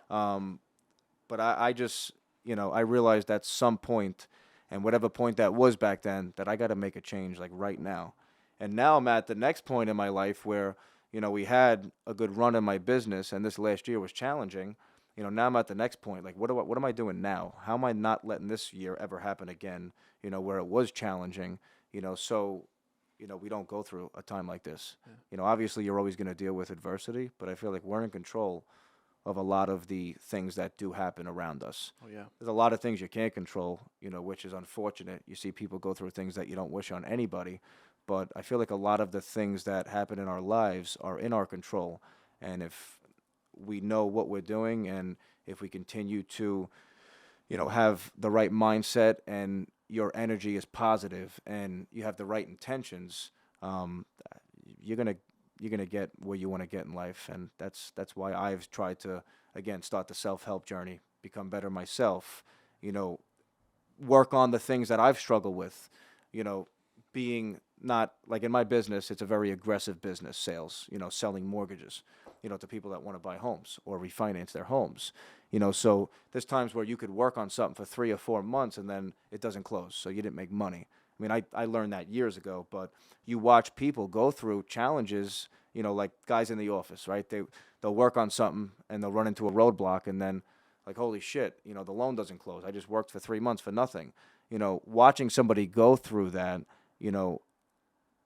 But I just, I realized at some point, and whatever point that was back then, that I got to make a change, like, right now. And now I'm at the next point in my life where, we had a good run in my business, and this last year was challenging. Now I'm at the next point. Like, what am I doing now? How am I not letting this year ever happen again, where it was challenging, so, we don't go through a time like this. Yeah. Obviously you're always going to deal with adversity, but I feel like we're in control of a lot of the things that do happen around us. Oh, yeah. There's a lot of things you can't control, which is unfortunate. You see people go through things that you don't wish on anybody, but I feel like a lot of the things that happen in our lives are in our control. And if we know what we're doing, and if we continue to, have the right mindset, and your energy is positive, and you have the right intentions, you're gonna get where you want to get in life. And that's why I've tried to, again, start the self-help journey, become better myself, work on the things that I've struggled with, being not like in my business, it's a very aggressive business, sales, selling mortgages, to people that want to buy homes or refinance their homes. So there's times where you could work on something for 3 or 4 months and then it doesn't close, so you didn't make money. I mean, I learned that years ago, but you watch people go through challenges, like guys in the office, right? They'll work on something and they'll run into a roadblock and then like, holy shit, the loan doesn't close. I just worked for 3 months for nothing. Watching somebody go through that, you know,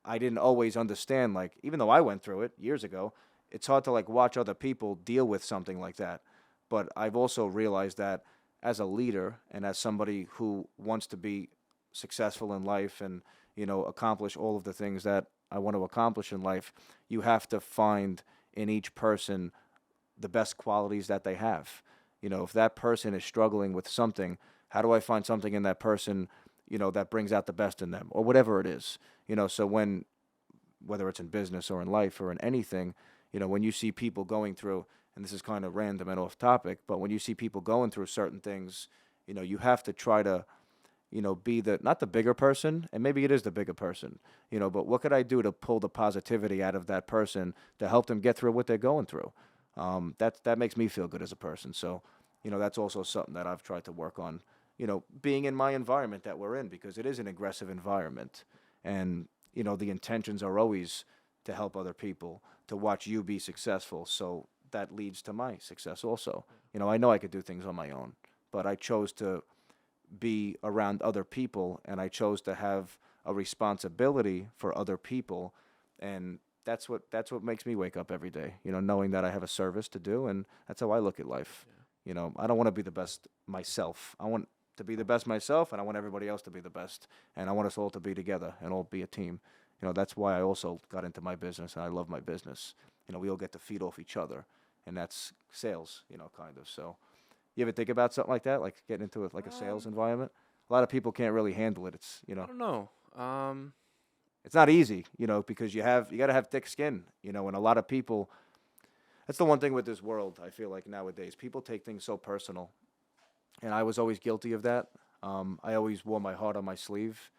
I didn't always understand, like, even though I went through it years ago, it's hard to like watch other people deal with something like that. But I've also realized that as a leader and as somebody who wants to be successful in life and, accomplish all of the things that I want to accomplish in life, you have to find in each person the best qualities that they have. If that person is struggling with something, how do I find something in that person, that brings out the best in them or whatever it is? So whether it's in business or in life or in anything, when you see people going through, and this is kind of random and off topic, but when you see people going through certain things, you have to try to, be not the bigger person, and maybe it is the bigger person, but what could I do to pull the positivity out of that person to help them get through what they're going through? That makes me feel good as a person. So, that's also something that I've tried to work on, being in my environment that we're in, because it is an aggressive environment. And, the intentions are always to help other people, to watch you be successful. So that leads to my success also. I know I could do things on my own, but I chose to be around other people and I chose to have a responsibility for other people. And that's what makes me wake up every day, knowing that I have a service to do. And that's how I look at life. I don't want to be the best myself. I want to be the best myself, and I want everybody else to be the best. And I want us all to be together and all be a team. That's why I also got into my business, and I love my business. We all get to feed off each other, and that's sales, kind of. So, you ever think about something like that, like getting into it, like a sales environment? A lot of people can't really handle it. It's, I don't know. it's not easy, because you got to have thick skin, and a lot of people. That's the one thing with this world. I feel like nowadays people take things so personal, and I was always guilty of that. I always wore my heart on my sleeve.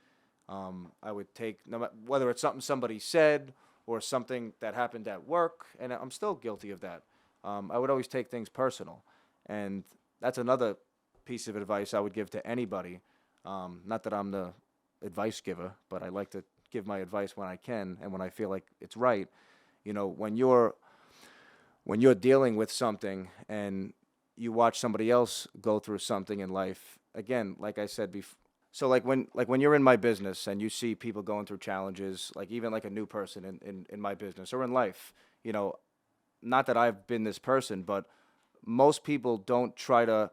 I would take whether it's something somebody said or something that happened at work, and I'm still guilty of that. I would always take things personal, and that's another piece of advice I would give to anybody. Not that I'm the advice giver, but I like to give my advice when I can and when I feel like it's right. When you're dealing with something and you watch somebody else go through something in life, again, like I said before, so like when you're in my business and you see people going through challenges, like even like a new person in my business or in life, not that I've been this person, but most people don't try to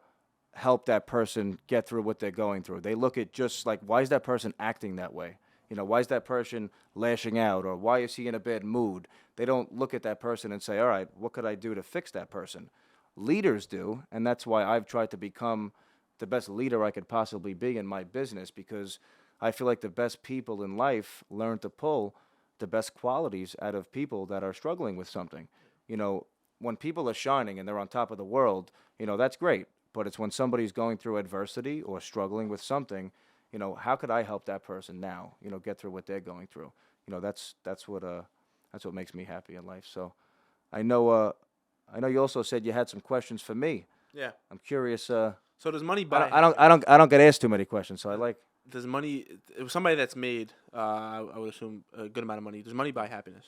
help that person get through what they're going through. They look at just like, why is that person acting that way? Why is that person lashing out, or why is he in a bad mood? They don't look at that person and say, all right, what could I do to fix that person? Leaders do, and that's why I've tried to become the best leader I could possibly be in my business, because I feel like the best people in life learn to pull the best qualities out of people that are struggling with something. When people are shining and they're on top of the world, that's great. But it's when somebody's going through adversity or struggling with something, how could I help that person now, get through what they're going through? That's what makes me happy in life. So I know you also said you had some questions for me. Yeah. I'm curious. So does money I buy? don't, I don't, I don't, I don't get asked too many questions, so I like. Does money? Somebody that's made, I would assume, a good amount of money. Does money buy happiness?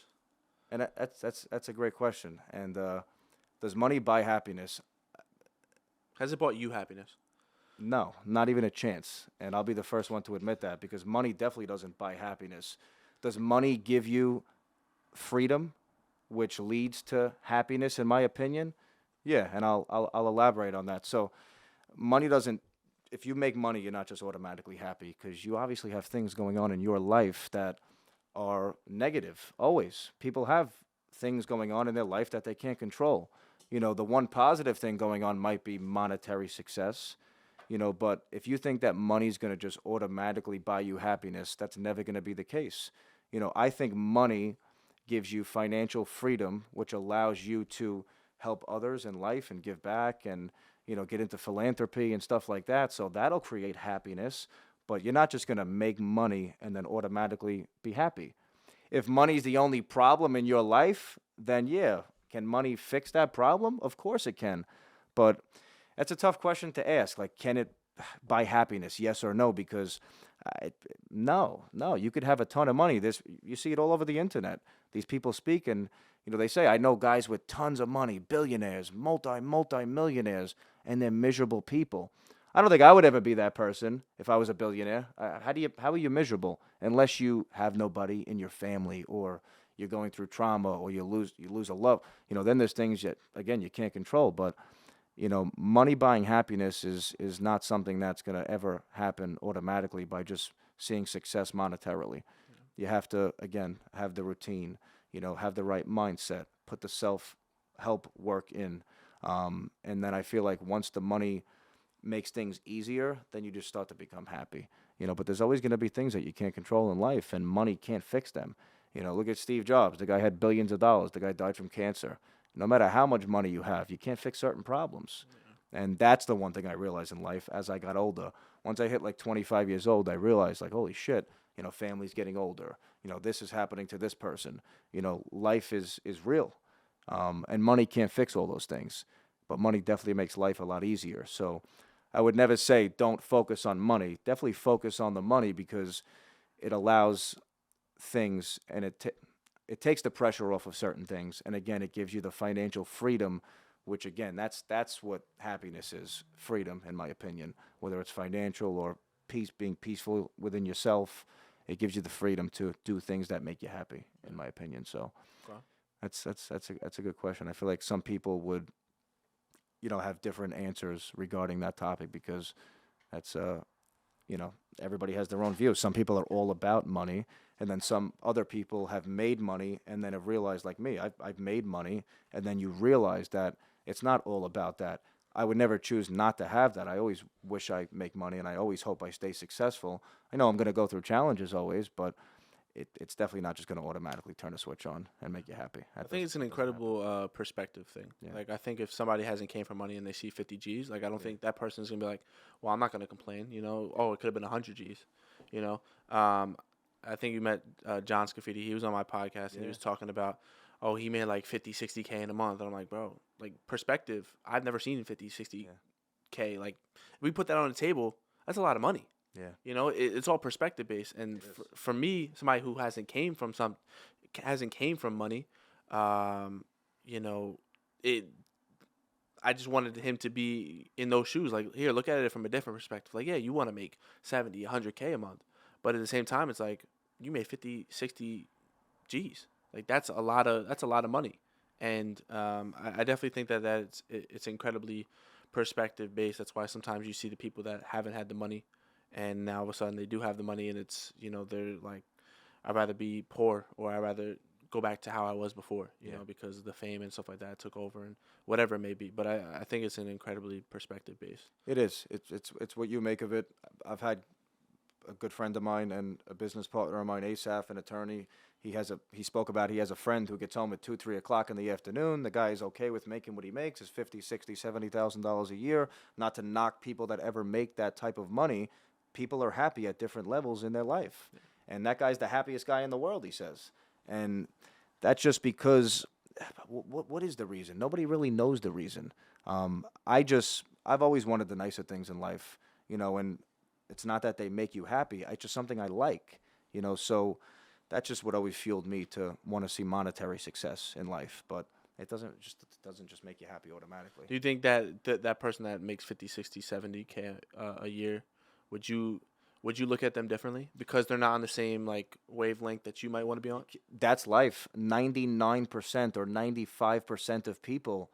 And that's a great question. And does money buy happiness? Has it bought you happiness? No, not even a chance. And I'll be the first one to admit that, because money definitely doesn't buy happiness. Does money give you freedom, which leads to happiness, in my opinion? Yeah, and I'll elaborate on that. So, money doesn't. If you make money, you're not just automatically happy, because you obviously have things going on in your life that are negative. Always, people have things going on in their life that they can't control. The one positive thing going on might be monetary success. But if you think that money's going to just automatically buy you happiness, that's never going to be the case. I think money gives you financial freedom, which allows you to help others in life and give back and, get into philanthropy and stuff like that. So that'll create happiness. but you're not just going to make money and then automatically be happy. If money's the only problem in your life, then yeah, can money fix that problem? Of course it can. But that's a tough question to ask. Like, can it buy happiness? Yes or no? Because no. You could have a ton of money. You see it all over the internet. These people speak, and they say, I know guys with tons of money, billionaires, multi millionaires, and they're miserable people. I don't think I would ever be that person if I was a billionaire. How are you miserable unless you have nobody in your family, or you're going through trauma, or you lose a love. Then there's things that, again, you can't control. But money buying happiness is not something that's going to ever happen automatically by just seeing success monetarily. You have to, again, have the routine, have the right mindset, put the self-help work in. And then I feel like once the money makes things easier, then you just start to become happy. But there's always going to be things that you can't control in life, and money can't fix them. Look at Steve Jobs. The guy had billions of dollars. The guy died from cancer. No matter how much money you have, you can't fix certain problems. Yeah. And that's the one thing I realized in life as I got older. Once I hit like 25 years old, I realized, like, holy shit, family's getting older. This is happening to this person. Life is real. And money can't fix all those things. But money definitely makes life a lot easier. So I would never say don't focus on money. Definitely focus on the money, because it allows things, and it takes the pressure off of certain things, and again, it gives you the financial freedom, which again, that's what happiness is, freedom, in my opinion. Whether it's financial or being peaceful within yourself, it gives you the freedom to do things that make you happy, in my opinion. So, okay. That's a good question. I feel like some people would, have different answers regarding that topic, because that's everybody has their own views. Some people are all about money, and then some other people have made money and then have realized, like me, I've made money, and then you realize that it's not all about that. I would never choose not to have that. I always wish I make money, and I always hope I stay successful. I know I'm going to go through challenges always, but it's definitely not just going to automatically turn a switch on and make you happy. I think it's an incredible perspective thing. Yeah. Like, I think if somebody hasn't came from money and they see 50 G's, like, I don't think that person's going to be like, well, I'm not going to complain, oh, it could have been 100 G's, I think you met John Scafidi. He was on my podcast, and he was talking about, oh, he made like 50, 60K in a month. And I'm like, bro, like, perspective, I've never seen 50, 60K. Like, if we put that on the table, that's a lot of money. Yeah. It's all perspective based. And for me, somebody who hasn't came from money, I just wanted him to be in those shoes. Like, here, look at it from a different perspective. Like, yeah, you want to make 70, 100K a month. But at the same time, it's like, you made 50, 60 G's. Like, that's a lot of money. And I definitely think that it's incredibly perspective based. That's why sometimes you see the people that haven't had the money, and now all of a sudden they do have the money, and it's, they're like, I'd rather be poor, or I'd rather go back to how I was before, because the fame and stuff like that took over, and whatever it may be. But I think it's an incredibly perspective based. It is. It's what you make of it. I've had a good friend of mine and a business partner of mine, Asaph, an attorney. He spoke about he has a friend who gets home at 2, 3 o'clock in the afternoon. The guy is okay with making what he makes, is $50,000, $60,000, $70,000 a year. Not to knock people that ever make that type of money. People are happy at different levels in their life. And that guy's the happiest guy in the world, he says. And that's just because, what is the reason? Nobody really knows the reason. I've always wanted the nicer things in life, and it's not that they make you happy. It's just something I like, so that's just what always fueled me to want to see monetary success in life. But it doesn't just make you happy automatically. Do you think that person that makes 50, 60, 70K a year, would you look at them differently because they're not on the same like wavelength that you might want to be on? That's life. 99% or 95% of people,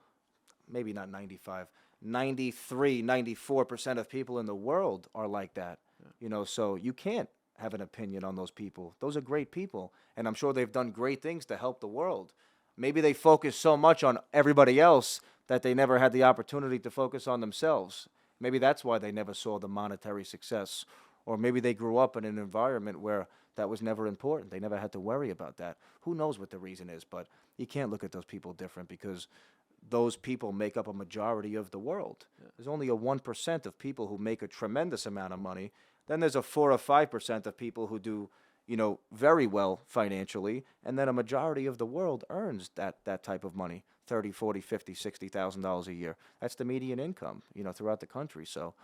maybe not 95, 93, 94% of people in the world are like that. Yeah. So you can't have an opinion on those people. Those are great people, and I'm sure they've done great things to help the world. Maybe they focus so much on everybody else that they never had the opportunity to focus on themselves. Maybe that's why they never saw the monetary success. Or maybe they grew up in an environment where that was never important. They never had to worry about that. Who knows what the reason is, but you can't look at those people different because those people make up a majority of the world. Yeah. There's only a 1% of people who make a tremendous amount of money. Then there's a 4 or 5% of people who do, very well financially, and then a majority of the world earns that type of money, 30, 40, 50, $60,000 a year. That's the median income, throughout the country. So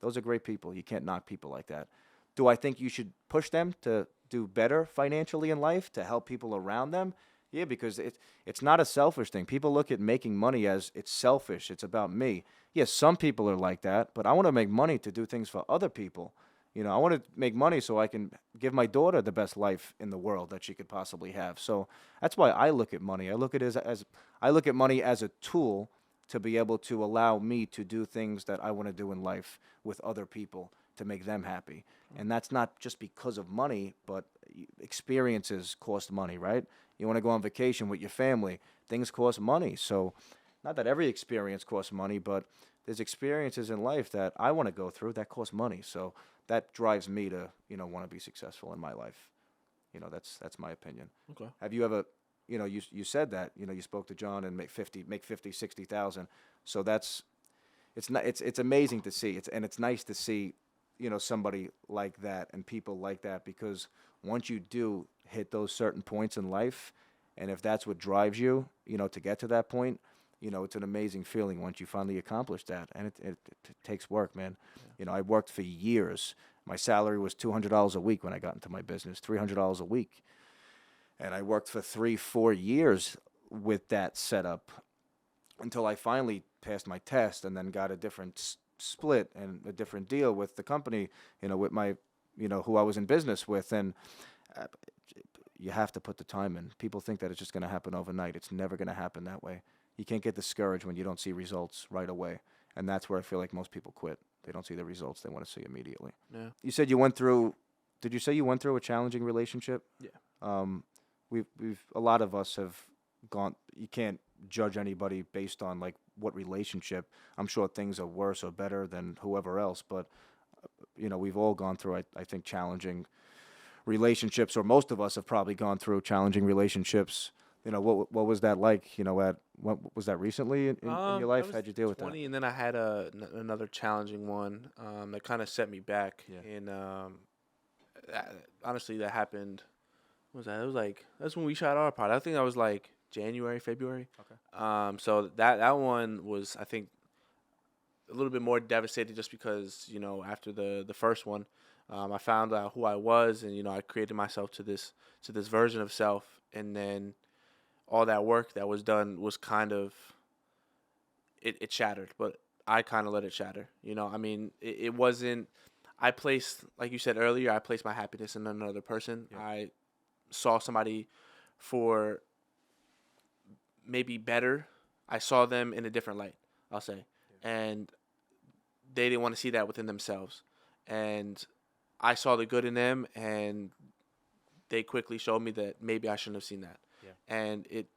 those are great people. You can't knock people like that. Do I think you should push them to do better financially in life, to help people around them? Yeah, because it's not a selfish thing. People look at making money as it's selfish. It's about me. Yes, some people are like that, but I want to make money to do things for other people. I want to make money so I can give my daughter the best life in the world that she could possibly have. So that's why I look at money. I look at it as I look at money as a tool to be able to allow me to do things that I want to do in life with other people to make them happy. And that's not just because of money, but experiences cost money, right? You want to go on vacation with your family, things cost money. So not that every experience costs money, but there's experiences in life that I want to go through that cost money. So that drives me to, want to be successful in my life. That's my opinion. Okay. Have you ever, you said that, you spoke to John and make 50, 60,000. So it's amazing to see. It's nice to see, somebody like that and people like that, because once you do hit those certain points in life, and if that's what drives you, to get to that point, it's an amazing feeling once you finally accomplish that. And it takes work, man. Yeah. I worked for years. My salary was $200 a week when I got into my business, $300 a week. And I worked for 3-4 years with that setup until I finally passed my test and then got a different split and a different deal with the company, with my, who I was in business with. And you have to put the time in. People think that it's just going to happen overnight. It's never going to happen that way. You can't get discouraged when you don't see results right away. And that's where I feel like most people quit. They don't see the results they want to see immediately. Yeah. You said did you say you went through a challenging relationship? Yeah. We've a lot of us have gone, you can't judge anybody based on like what relationship. I'm sure things are worse or better than whoever else, but we've all gone through, I think, challenging relationships, or most of us have probably gone through challenging relationships. What was that like? What was that recently in your life? How'd you deal with that? And then I had another challenging one that kind of set me back. Yeah. And honestly, that happened. What was that? It was that's when we shot our pod. I think that was like January, February. Okay. So that one was, I think, a little bit more devastating, just because after the first one, I found out who I was, and I created myself to this version of self, and then all that work that was done was kind of, it shattered, but I kind of let it shatter. It wasn't, I placed, like you said earlier, I placed my happiness in another person. Yeah. I saw somebody for maybe better. I saw them in a different light, I'll say. Yeah. And they didn't want to see that within themselves. And I saw the good in them, and they quickly showed me that maybe I shouldn't have seen that. Yeah. And it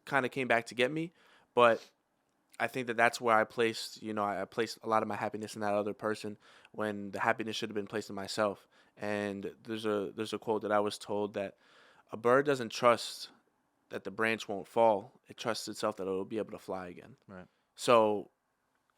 kind of came back to get me, but I think that's where I placed, I placed a lot of my happiness in that other person, when the happiness should have been placed in myself. And there's a quote that I was told, that a bird doesn't trust that the branch won't fall. It trusts itself that it'll be able to fly again. Right. So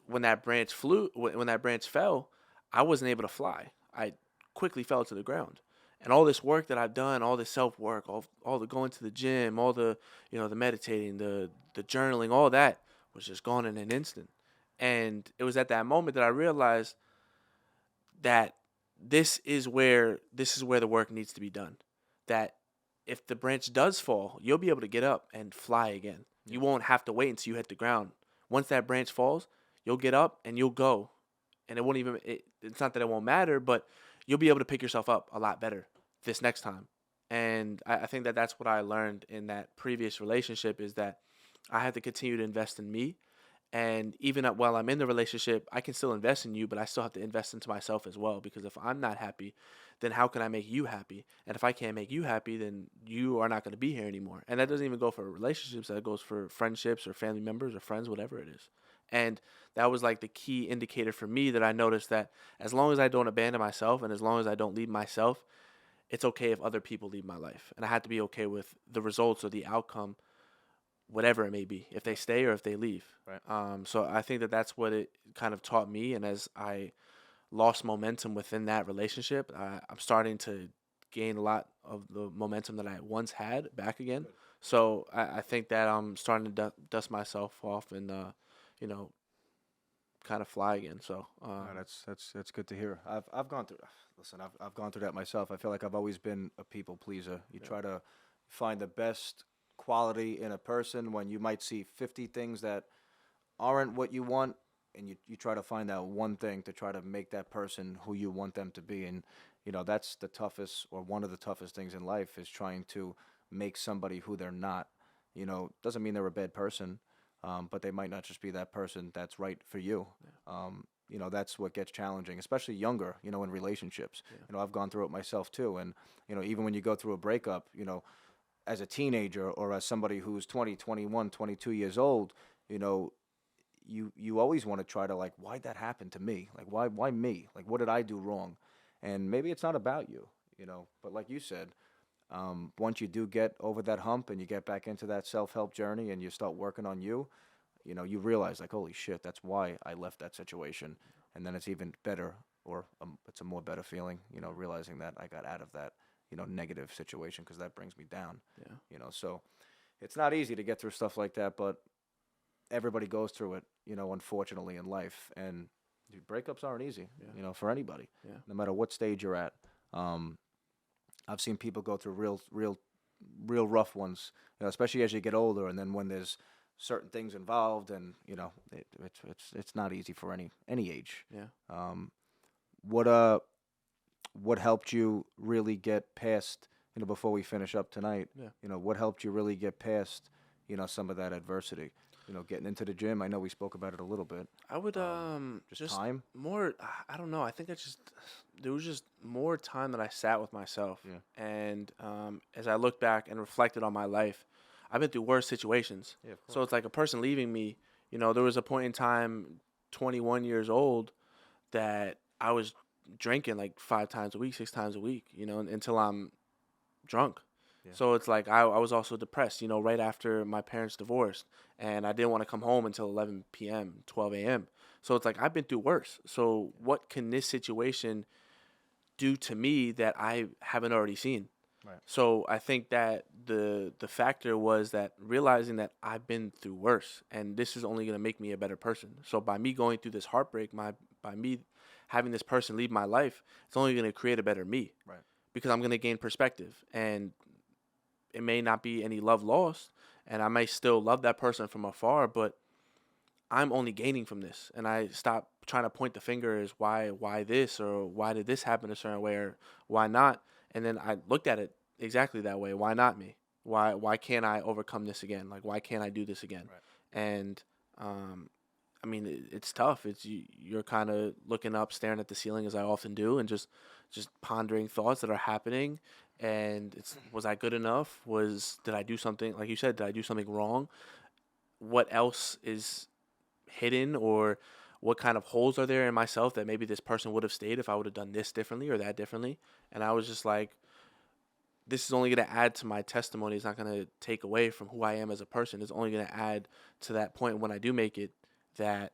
when that branch fell, I wasn't able to fly. I quickly fell to the ground. And all this work that I've done, all this self-work, all the going to the gym, all the, the meditating, the journaling, all that was just gone in an instant. And it was at that moment that I realized that this is where the work needs to be done. That if the branch does fall, you'll be able to get up and fly again. You won't have to wait until you hit the ground. Once that branch falls, you'll get up and you'll go. And it's not that it won't matter, but you'll be able to pick yourself up a lot better this next time. And I think that that's what I learned in that previous relationship, is that I have to continue to invest in me. And even while I'm in the relationship, I can still invest in you, but I still have to invest into myself as well. Because if I'm not happy, then how can I make you happy? And if I can't make you happy, then you are not going to be here anymore. And that doesn't even go for relationships. That goes for friendships or family members or friends, whatever it is. And that was like the key indicator for me, that I noticed that as long as I don't abandon myself, and as long as I don't leave myself, it's okay if other people leave my life. And I have to be okay with the results or the outcome, whatever it may be, if they stay or if they leave. Right. So I think that that's what it kind of taught me. And as I lost momentum within that relationship, I'm starting to gain a lot of the momentum that I once had back again. So I think that I'm starting to dust myself off and you know, kind of fly again. So That's good to hear. I've gone through. Listen, I've gone through that myself. I feel like I've always been a people pleaser. You try to find the best quality in a person when you might see 50 things that aren't what you want, and you try to find that one thing to try to make that person who you want them to be. And that's the toughest, or one of the toughest things in life, is trying to make somebody who they're not. Doesn't mean they're a bad person, but they might not just be that person that's right for you. That's what gets challenging, especially younger, in relationships. I've gone through it myself too. And, even when you go through a breakup, as a teenager or as somebody who's 20, 21, 22 years old, you know, you always want to try to, like, why'd that happen to me? Like, why me? Like, what did I do wrong? And maybe it's not about you, but like you said, once you do get over that hump and you get back into that self-help journey and you start working on you, you realize, like, holy shit, that's why I left that situation. And then it's even better, or it's a more better feeling, realizing that I got out of that, negative situation, because that brings me down. Yeah. So it's not easy to get through stuff like that, but everybody goes through it, unfortunately, in life. And dude, breakups aren't easy, for anybody, no matter what stage you're at. I've seen people go through real rough ones, especially as you get older, and then when there's certain things involved, and it's not easy for any age. Yeah. What helped you really get past, before we finish up tonight? Yeah. What helped you really get past, some of that adversity? Getting into the gym. I know we spoke about it a little bit. I would just time. More. I don't know. I think there was just more time that I sat with myself. Yeah. And as I looked back and reflected on my life, I've been through worse situations. Yeah, of course. So it's like a person leaving me. There was a point in time, 21 years old, that I was drinking like 5 times a week, 6 times a week. Until I'm drunk. Yeah. So it's like I was also depressed, right after my parents divorced, and I didn't want to come home until 11 p.m., 12 a.m. So it's like I've been through worse. So what can this situation do to me that I haven't already seen? Right. So I think that the factor was that realizing that I've been through worse, and this is only going to make me a better person. So by me going through this heartbreak, by me having this person leave my life, it's only going to create a better me. Right. Because I'm going to gain perspective, and it may not be any love lost, and I may still love that person from afar, but I'm only gaining from this. And I stop trying to point the finger as why this, or why did this happen a certain way, or why not. And then I looked at it exactly that way. Why not me? Why can't I overcome this again? Like, why can't I do this again? Right. And I mean, it's tough. You're kind of looking up, staring at the ceiling, as I often do, and just pondering thoughts that are happening. And was I good enough? Did I do something, like you said, did I do something wrong? What else is hidden, or what kind of holes are there in myself that maybe this person would have stayed if I would have done this differently or that differently? And I was just like, this is only going to add to my testimony. It's not going to take away from who I am as a person. It's only going to add to that point when I do make it, that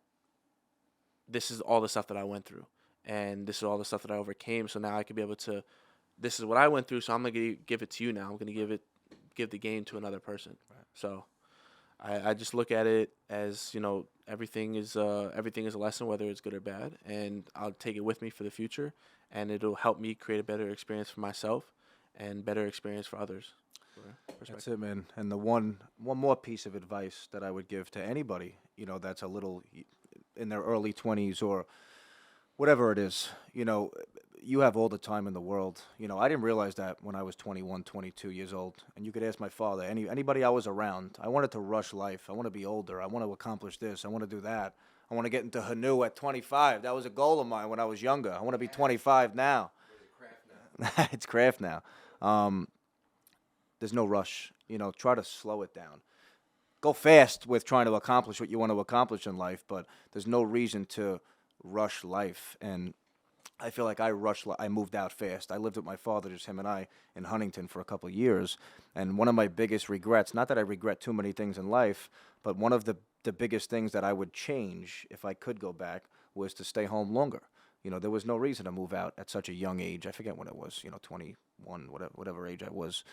this is all the stuff that I went through, and this is all the stuff that I overcame. So now I can be able to, this is what I went through, so I'm going to give it to you now. I'm going to give the game to another person. Right. So I just look at it as, everything is a lesson, whether it's good or bad, and I'll take it with me for the future, and it'll help me create a better experience for myself and better experience for others. That's it, man. And the one more piece of advice that I would give to anybody, that's a little in their early 20s or whatever it is, you have all the time in the world. I didn't realize that when I was 21, 22 years old. And you could ask my father, anybody I was around. I wanted to rush life. I want to be older. I want to accomplish this. I want to do that. I want to get into Hanu at 25. That was a goal of mine when I was younger. I want to be 25 now. It's craft now. There's no rush. Try to slow it down. Go fast with trying to accomplish what you want to accomplish in life, but there's no reason to rush life. And I feel like I moved out fast. I lived with my father, just him and I, in Huntington for a couple of years. And one of my biggest regrets, not that I regret too many things in life, but one of the biggest things that I would change if I could go back was to stay home longer. there was no reason to move out at such a young age. I forget when it was, 21, whatever age I was.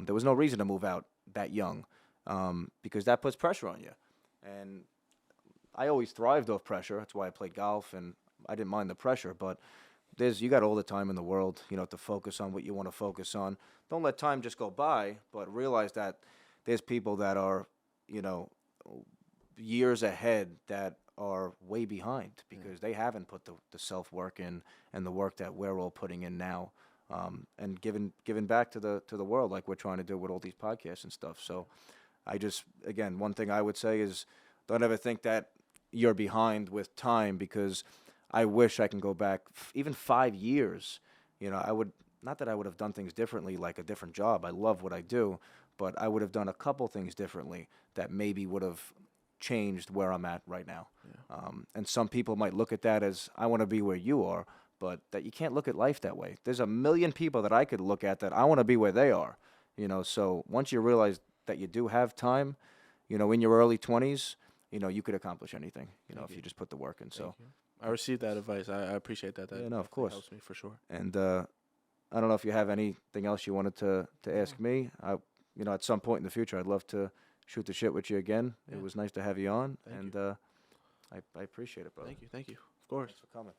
There was no reason to move out that young, because that puts pressure on you. And I always thrived off pressure. That's why I played golf, and I didn't mind the pressure. But you got all the time in the world, to focus on what you want to focus on. Don't let time just go by, but realize that there's people that are, years ahead that are way behind because they haven't put the self-work in and the work that we're all putting in now, and giving back to the world like we're trying to do with all these podcasts and stuff. So again, one thing I would say is don't ever think that you're behind with time, because I wish I can go back even 5 years. I would, not that I would have done things differently, like a different job. I love what I do, but I would have done a couple things differently that maybe would have changed where I'm at right now. Yeah. And some people might look at that as, I want to be where you are, but that you can't look at life that way. There's a million people that I could look at that I want to be where they are. So once you realize that you do have time, in your early 20s, you could accomplish anything, if you just put the work in. So I received that advice. I appreciate that. That yeah, no, of course helps me for sure. And I don't know if you have anything else you wanted to ask me. At some point in the future, I'd love to shoot the shit with you again. Yeah. It was nice to have you on. Thank you. I appreciate it, brother. Thank you. Of course. Thanks for coming.